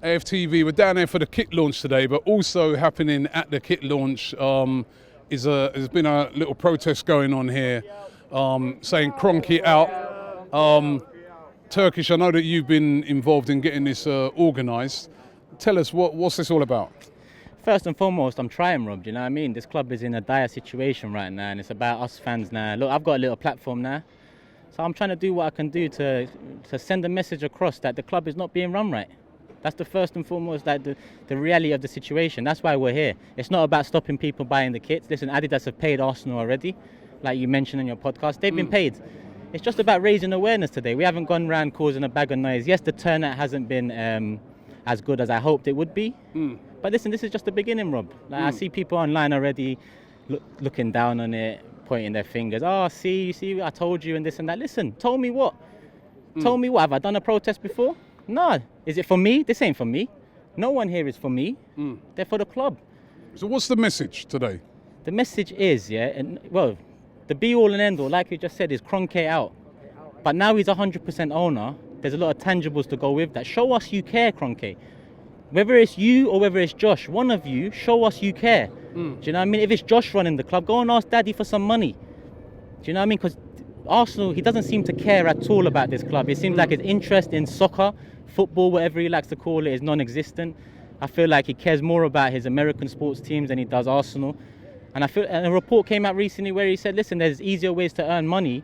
AFTV, we're down there for the kit launch today, but also happening at the kit launch there's been a little protest going on here saying Kroenke out. Turkish, I know that you've been involved in getting this organised. Tell us, what's this all about? First and foremost, I'm trying, Rob, do you know what I mean? This club is in a dire situation right now, and it's about us fans now. Look, I've got a little platform now, so I'm trying to do what I can do to send a message across that the club is not being run right. That's the first and foremost, like the reality of the situation. That's why we're here. It's not about stopping people buying the kits. Listen, Adidas have paid Arsenal already, like you mentioned in your podcast. They've been paid. It's just about raising awareness today. We haven't gone around causing a bag of noise. Yes, the turnout hasn't been as good as I hoped it would be. But listen, this is just the beginning, Rob. Like, I see people online already looking down on it, pointing their fingers. Oh, see, I told you and this and that. Listen, told me what? Told me what? Have I done a protest before? No. Is it for me? This ain't for me. No one here is for me. They're for the club. So what's the message today? The message is, the be-all and end-all, like you just said, is Kroenke out. But now he's 100% owner. There's a lot of tangibles to go with that. Show us you care, Kroenke. Whether it's you or whether it's Josh, one of you, show us you care. Do you know what I mean? If it's Josh running the club, go and ask Daddy for some money. Do you know what I mean? Because Arsenal, he doesn't seem to care at all about this club. It seems like his interest in soccer, football, whatever he likes to call it, is non-existent. I feel like he cares more about his American sports teams than he does Arsenal. And a report came out recently where he said, listen, there's easier ways to earn money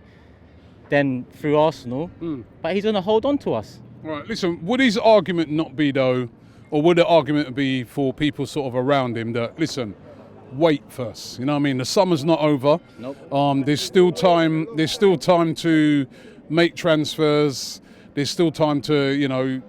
than through Arsenal, but he's going to hold on to us. Right, listen, would his argument not be, though, or would the argument be for people sort of around him that, listen, wait first, you know what I mean? The summer's not over. Nope. There's still time to make transfers. There's still time to,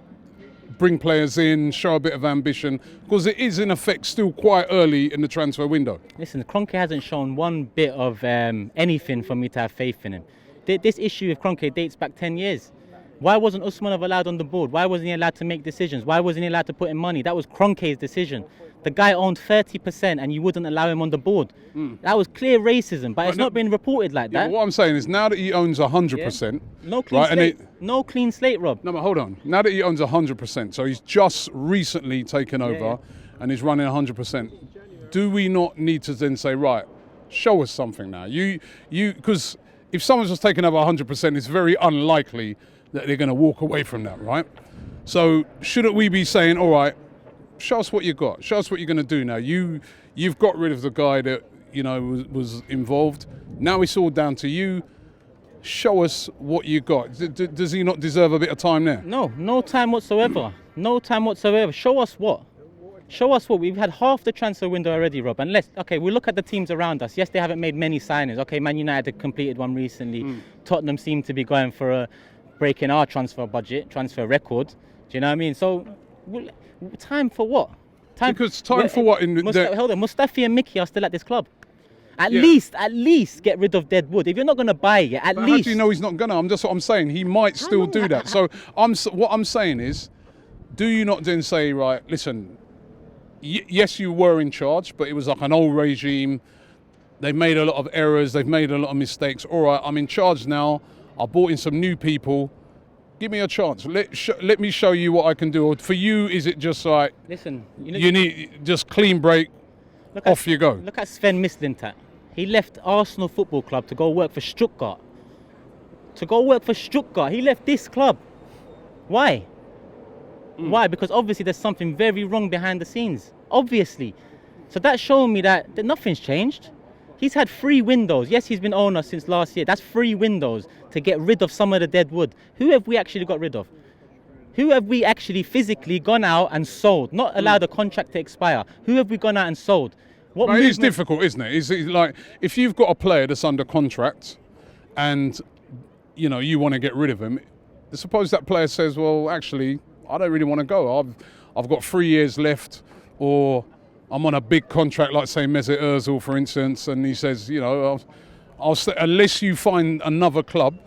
bring players in, show a bit of ambition, because it is in effect still quite early in the transfer window. Listen, Kroenke hasn't shown one bit of anything for me to have faith in him. This issue with Kroenke dates back 10 years. Why wasn't Usmanov allowed on the board? Why wasn't he allowed to make decisions? Why wasn't he allowed to put in money? That was Kroenke's decision. The guy owned 30% and you wouldn't allow him on the board. That was clear racism, but it's not been reported like that. What I'm saying is now that he owns 100%... No clean slate. No clean slate, Rob. No, but hold on. Now that he owns 100%, so he's just recently taken over and he's running 100%, do we not need to then say, right, show us something now? Because if someone's just taken over 100%, it's very unlikely that they're going to walk away from that, right? So shouldn't we be saying, all right, show us what you got. Show us what you're going to do now. You've got rid of the guy that, was involved. Now it's all down to you. Show us what you got. Does he not deserve a bit of time there? No time whatsoever. No time whatsoever. Show us what? Show us what. We've had half the transfer window already, Rob. And we look at the teams around us. Yes, they haven't made many signings. Okay, Man United had completed one recently. Tottenham seem to be going for breaking our transfer record. Do you know what I mean? So, time for what? Time for what? Hold on, Mustafi and Mickey are still at this club. At least get rid of dead wood. If you're not going to buy it, at least. How do you know he's not going to? That's what I'm saying. He might still do that. So what I'm saying is, do you not then say, right, listen, yes, you were in charge, but it was like an old regime. They've made a lot of errors. They've made a lot of mistakes. All right, I'm in charge now. I brought in some new people. Give me a chance. Let me show you what I can do. Or for you, is it just like, listen, you need just clean break, off you go? Look at Sven Mislintat. He left Arsenal Football Club to go work for Stuttgart. He left this club. Why? Why? Because obviously there's something very wrong behind the scenes. Obviously. So that's showing me that nothing's changed. He's had 3 windows. Yes, he's been owner since last year. That's 3 windows to get rid of some of the dead wood. Who have we actually got rid of? Who have we actually physically gone out and sold? Not allowed a contract to expire. Who have we gone out and sold? It is difficult, isn't it? It's like if you've got a player that's under contract and you want to get rid of him, suppose that player says, well, actually, I don't really want to go. I've got 3 years left, or I'm on a big contract, like say Mesut Ozil, for instance, and he says, I'll stay, unless you find another club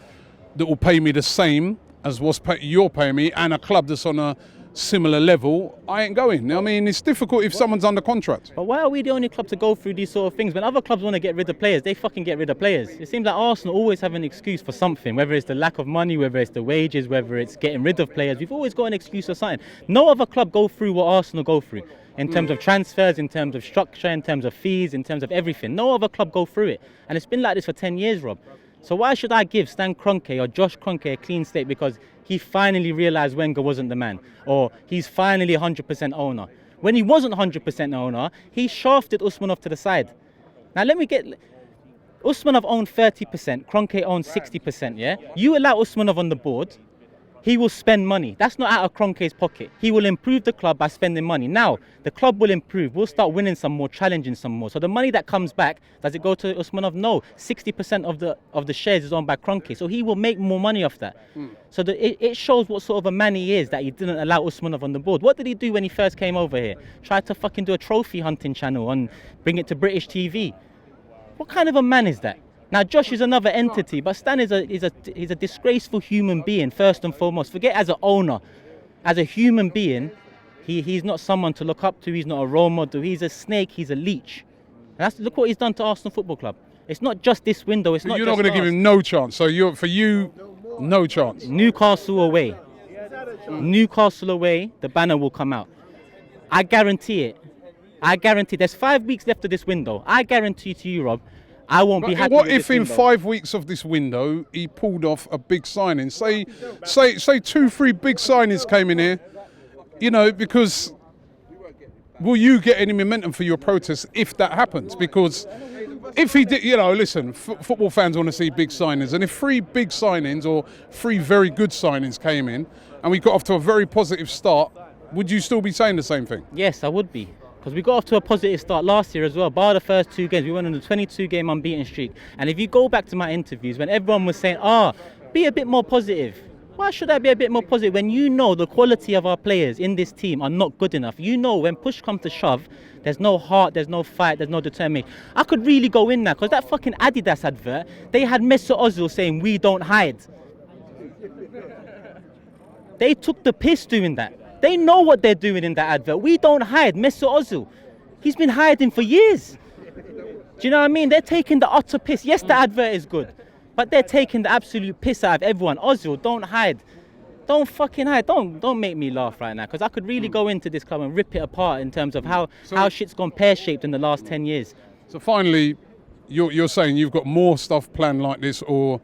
that will pay me the same as you're paying me, and a club that's on similar level, I ain't going. I mean, it's difficult if someone's under contract. But why are we the only club to go through these sort of things? When other clubs want to get rid of players, they fucking get rid of players. It seems like Arsenal always have an excuse for something, whether it's the lack of money, whether it's the wages, whether it's getting rid of players. We've always got an excuse for something. No other club go through what Arsenal go through in terms of transfers, in terms of structure, in terms of fees, in terms of everything. No other club go through it. And it's been like this for 10 years, Rob. So why should I give Stan Kroenke or Josh Kroenke a clean slate because he finally realised Wenger wasn't the man, or he's finally 100% owner? When he wasn't 100% owner, he shafted Usmanov to the side. Now let me get... Usmanov owned 30%, Kroenke owned 60%, yeah? You allow Usmanov on the board, he will spend money. That's not out of Kroenke's pocket. He will improve the club by spending money. Now, the club will improve. We'll start winning some more, challenging some more. So the money that comes back, does it go to Usmanov? No. 60% of the shares is owned by Kroenke. So he will make more money off that. So it shows what sort of a man he is that he didn't allow Usmanov on the board. What did he do when he first came over here? Tried to fucking do a trophy hunting channel and bring it to British TV. What kind of a man is that? Now, Josh is another entity, but Stan is a disgraceful human being, first and foremost. Forget as an owner. As a human being, he's not someone to look up to. He's not a role model. He's a snake. He's a leech. And look what he's done to Arsenal Football Club. It's not just this window. It's not You're not going to give him no chance. So for you, no chance. Newcastle away. Newcastle away, the banner will come out. I guarantee it. I guarantee. There's 5 weeks left of this window. I guarantee to you, Rob, I won't be happy. What with if this in window. 5 weeks of this window he pulled off a big signing? Say 2-3 big signings came in here, you know, because will you get any momentum for your protest if that happens? Because if he did, you know, listen, football fans want to see big signings, and if 3 big signings or 3 very good signings came in and we got off to a very positive start, would you still be saying the same thing? Yes, I would be. Because we got off to a positive start last year as well. Bar the first 2 games, we went on a 22-game unbeaten streak. And if you go back to my interviews, when everyone was saying, be a bit more positive. Why should I be a bit more positive when you know the quality of our players in this team are not good enough? You know when push comes to shove, there's no heart, there's no fight, there's no determination. I could really go in there, because that fucking Adidas advert, they had Mesut Ozil saying, "We don't hide." They took the piss doing that. They know what they're doing in that advert. We don't hide. Mesut Ozil, he's been hiding for years. Do you know what I mean? They're taking the utter piss. Yes, the advert is good, but they're taking the absolute piss out of everyone. Ozil, don't hide. Don't fucking hide. Don't make me laugh right now, because I could really go into this club and rip it apart in terms of how shit's gone pear-shaped in the last 10 years. So finally, you're saying you've got more stuff planned like this, or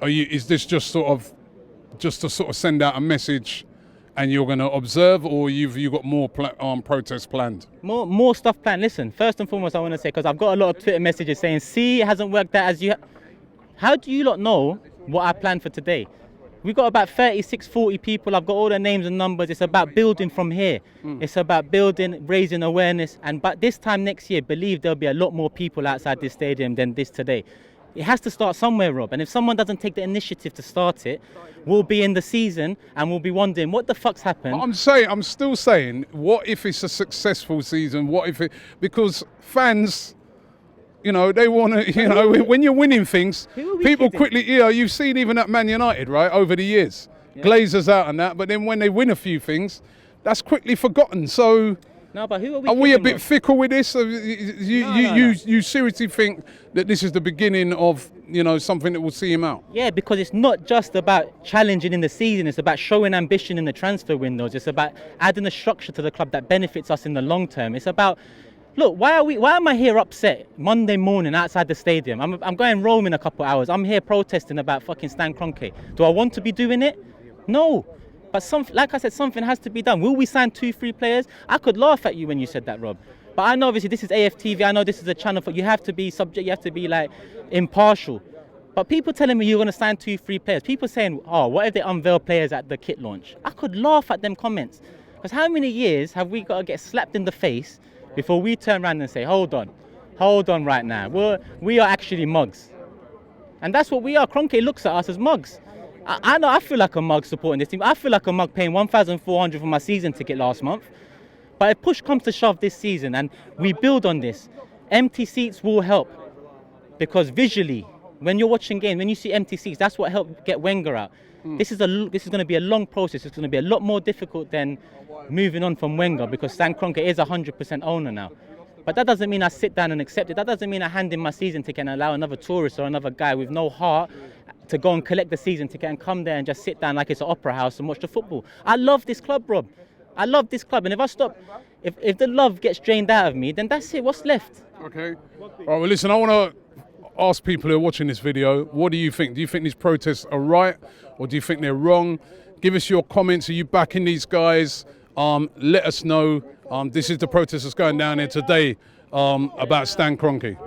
is this just to sort of send out a message and you're going to observe, or you've got more protests planned? More stuff planned. Listen, first and foremost, I want to say, because I've got a lot of Twitter messages saying, see, it hasn't worked out as you... How do you lot know what I planned for today? We've got about 36, 40 people. I've got all their names and numbers. It's about building from here. It's about building, raising awareness. But this time next year, believe there'll be a lot more people outside this stadium than this today. It has to start somewhere, Rob. And if someone doesn't take the initiative to start it, we'll be in the season and we'll be wondering what the fuck's happened. I'm still saying, what if it's a successful season? What if because fans, you know, they want to, you know, when you're winning things, people quickly, you know, you've seen even at Man United, right, over the years, Glazers out and that, but then when they win a few things, that's quickly forgotten. So no, but who are we a bit fickle with this? You seriously think that this is the beginning of, you know, something that will see him out? Yeah, because it's not just about challenging in the season. It's about showing ambition in the transfer windows. It's about adding a structure to the club that benefits us in the long term. It's about, look, why am I here upset Monday morning outside the stadium? I'm going Rome in a couple of hours. I'm here protesting about fucking Stan Kroenke. Do I want to be doing it? No. But like I said, something has to be done. Will we sign 2-3 players? I could laugh at you when you said that, Rob. But I know obviously this is AFTV. I know this is a channel for you have to be subject. You have to be like impartial. But people telling me you're going to sign 2-3 players. People saying, what if they unveil players at the kit launch? I could laugh at them comments. Because how many years have we got to get slapped in the face before we turn around and say, hold on right now. We are actually mugs. And that's what we are. Kroenke looks at us as mugs. I know I feel like a mug supporting this team. I feel like a mug paying 1,400 for my season ticket last month. But if push comes to shove this season and we build on this, empty seats will help. Because visually, When you're watching games, when you see empty seats, that's what helped get Wenger out. This is going to be a long process. It's going to be a lot more difficult than moving on from Wenger, because Stan Kroenke is 100% owner now. But that doesn't mean I sit down and accept it. That doesn't mean I hand in my season ticket and allow another tourist or another guy with no heart to go and collect the season ticket and come there and just sit down like it's an opera house and watch the football. I love this club, Rob. I love this club. And if I stop, if the love gets drained out of me, then that's it. What's left? Okay. All right, well, listen, I want to ask people who are watching this video, what do you think? Do you think these protests are right, or do you think they're wrong? Give us your comments. Are you backing these guys? Let us know. This is the protest that's going down here today about Stan Kroenke.